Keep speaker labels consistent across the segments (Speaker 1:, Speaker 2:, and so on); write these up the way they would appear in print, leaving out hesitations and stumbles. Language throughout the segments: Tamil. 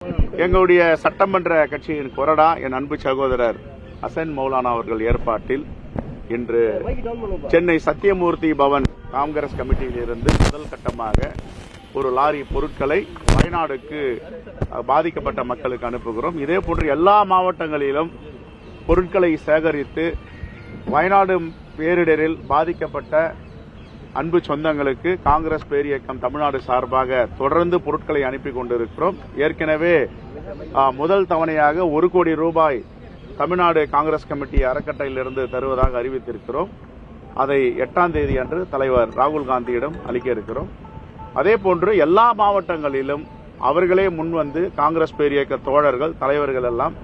Speaker 1: எங்களுடைய சட்டமன்ற கட்சியின் கொறடா என் அன்பு சகோதரர் ஹசன் மௌலானா அவர்கள் ஏற்பாட்டில் இன்று சென்னை சத்தியமூர்த்தி பவன் காங்கிரஸ் கமிட்டியில் இருந்து முதல் கட்டமாக ஒரு லாரி பொருட்களை வயநாடுக்கு பாதிக்கப்பட்ட மக்களுக்கு அனுப்புகிறோம். இதே போன்று எல்லா மாவட்டங்களிலும் பொருட்களை சேகரித்து வயநாடு பேரிடரில் பாதிக்கப்பட்ட அன்பு சொந்தங்களுக்கு காங்கிரஸ் பேரியக்கம் தமிழ்நாடு சார்பாக தொடர்ந்து பொருட்களை அனுப்பி கொண்டிருக்கிறோம். ஏற்கனவே முதல் தவணையாக 1 கோடி ரூபாய் தமிழ்நாடு காங்கிரஸ் கமிட்டி அறக்கட்டளையிலிருந்து தருவதாக அறிவித்திருக்கிறோம். அதை 8ஆம் தேதி அன்று தலைவர் ராகுல் காந்தியிடம் அளிக்க இருக்கிறோம். அதேபோன்று எல்லா மாவட்டங்களிலும் அவர்களே முன்வந்து காங்கிரஸ் பேரியக்க தோழர்கள் தலைவர்கள் எல்லாம்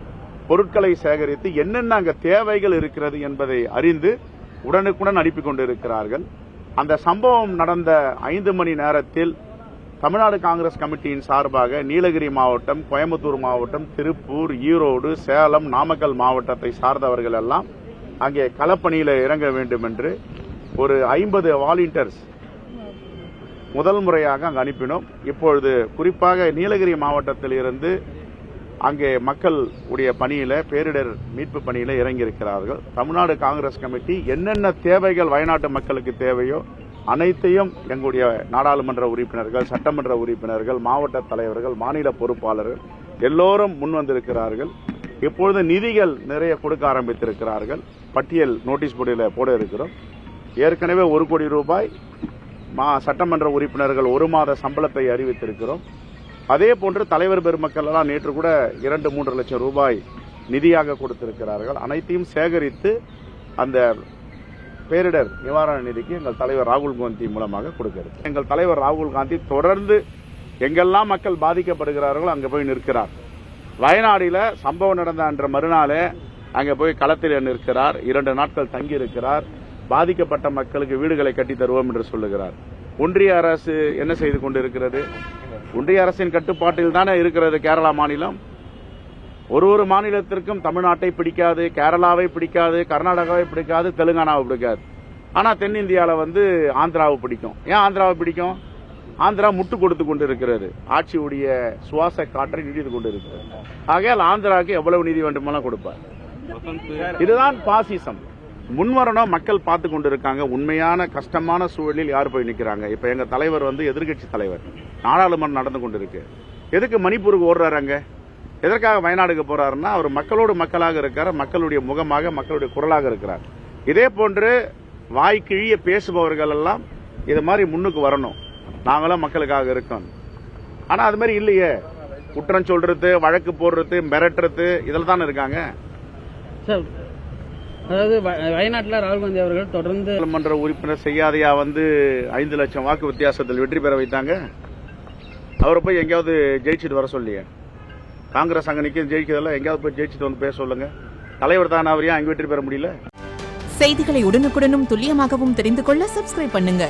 Speaker 1: பொருட்களை சேகரித்து என்னென்ன அங்க தேவைகள் இருக்கிறது என்பதை அறிந்து உடனுக்குடன் அனுப்பி கொண்டிருக்கிறார்கள். அந்த சம்பவம் நடந்த 5 மணி நேரத்தில் தமிழ்நாடு காங்கிரஸ் கமிட்டியின் சார்பாக நீலகிரி மாவட்டம், கோயம்புத்தூர் மாவட்டம், திருப்பூர், ஈரோடு, சேலம், நாமக்கல் மாவட்டத்தை சார்ந்தவர்கள் எல்லாம் அங்கே களப்பணியில் இறங்க வேண்டும் என்று ஒரு 50 வாலண்டியர்ஸ் முதல் முறையாக அங்கு அனுப்பினோம். இப்பொழுது குறிப்பாக நீலகிரி மாவட்டத்தில் இருந்து அங்கே மக்கள் உடைய பணியில பேரிடர் மீட்பு பணியில இறங்கியிருக்கிறார்கள். தமிழ்நாடு காங்கிரஸ் கமிட்டி என்னென்ன தேவைகள் வயநாட்டு மக்களுக்கு தேவையோ அனைத்தையும் எங்களுடைய நாடாளுமன்ற உறுப்பினர்கள், சட்டமன்ற உறுப்பினர்கள், மாவட்ட தலைவர்கள், மாநில பொறுப்பாளர்கள் எல்லோரும் முன்வந்திருக்கிறார்கள். இப்பொழுது நிதிகள் நிறைய கொடுக்க ஆரம்பித்திருக்கிறார்கள். பட்டியல் நோட்டீஸ் போர்டில் போட இருக்கிறோம். ஏற்கனவே 1 கோடி ரூபாய் சட்டமன்ற உறுப்பினர்கள் 1 மாத சம்பளத்தை அறிவித்திருக்கிறோம். அதே போன்று தலைவர் பெருமக்கள் எல்லாம் நேற்று கூட 2-3 லட்சம் ரூபாய் நிதியாக கொடுத்திருக்கிறார்கள். அனைத்தையும் சேகரித்து அந்த பேரிடர் நிவாரண நிதிக்கு எங்கள் தலைவர் ராகுல் காந்தி மூலமாக கொடுக்கிறது. எங்கள் தலைவர் ராகுல் காந்தி தொடர்ந்து எங்கெல்லாம் மக்கள் பாதிக்கப்படுகிறார்களோ அங்கே போய் நிற்கிறார். வயநாடில் சம்பவம் நடந்த அன்ற மறுநாளே அங்கே போய் களத்தில் நிற்கிறார். 2 நாட்கள் தங்கி இருக்கிறார். பாதிக்கப்பட்ட மக்களுக்கு வீடுகளை கட்டி தருவோம் என்று சொல்லுகிறார். ஒன்றிய அரசு என்ன செய்து கொண்டிருக்கிறது? ஒன்றிய அரசின் கட்டுப்பாட்டில் தானே இருக்கிறது கேரளா மாநிலம். ஒரு மாநிலத்திற்கும் தமிழ்நாட்டை பிடிக்காது, கேரளாவை பிடிக்காது, கர்நாடகாவை பிடிக்காது, தெலுங்கானாவை பிடிக்காது. ஆனா தென்னிந்தியாவில் ஆந்திராவை பிடிக்கும். ஏன் ஆந்திராவை பிடிக்கும்? ஆந்திரா முட்டு கொடுத்து கொண்டிருக்கிறது. ஆட்சியுடைய சுவாச காற்றை நீடித்து கொண்டிருக்கிறது. ஆகையால் ஆந்திராவுக்கு எவ்வளவு நிதி வேண்டுமானாலும் கொடுப்பார். இதுதான் பாசிசம். முன்வரணும். மக்கள் பார்த்து கொண்டிருக்காங்க. உண்மையான கஷ்டமான சூழலில் யார் போய் நிற்கிறாங்க. இப்ப எங்க தலைவர் எதிர்க்கட்சி தலைவர், நாடாளுமன்றம் நடந்து கொண்டிருக்கு. எதுக்கு மணிப்பூருக்கு ஓடுறாரு? அங்க எதற்காக வயநாடுக்கு போறாருன்னா அவர் மக்களோடு மக்களாக இருக்கார், மக்களுடைய முகமாக, மக்களுடைய குரலாக இருக்கிறார். இதே போன்று வாய் கிழிய பேசுபவர்கள் எல்லாம் இது மாதிரி முன்னுக்கு வரணும். நாங்களும் மக்களுக்காக இருக்கோம். ஆனா அது மாதிரி இல்லையே. குற்றம் சொல்றது, வழக்கு போடுறது, மிரட்டுறது இதில் தானே இருக்காங்க.
Speaker 2: அதாவது வயநாட்டில் ராகுல் காந்தி அவர்கள் தொடர்ந்து
Speaker 1: மன்ற உறுப்பினர் செய்யாதையா 5 லட்சம் வாக்கு வித்தியாசத்தில் வெற்றி பெற வைத்தாங்க. அவரை போய் எங்கேயாவது ஜெயிச்சுட்டு வர சொல்லியே. காங்கிரஸ் அங்க நிக்க ஜெயிக்கிறதெல்லாம் எங்கேயாவது போய் ஜெயிச்சுட்டு வந்து பேச சொல்லுங்க. தலைவர் தான் அவர் ஏன் அங்க வெற்றி பெற முடியல?
Speaker 3: செய்திகளை உடனுக்குடனும் துல்லியமாகவும் தெரிந்து கொள்ள சப்ஸ்கிரைப் பண்ணுங்க.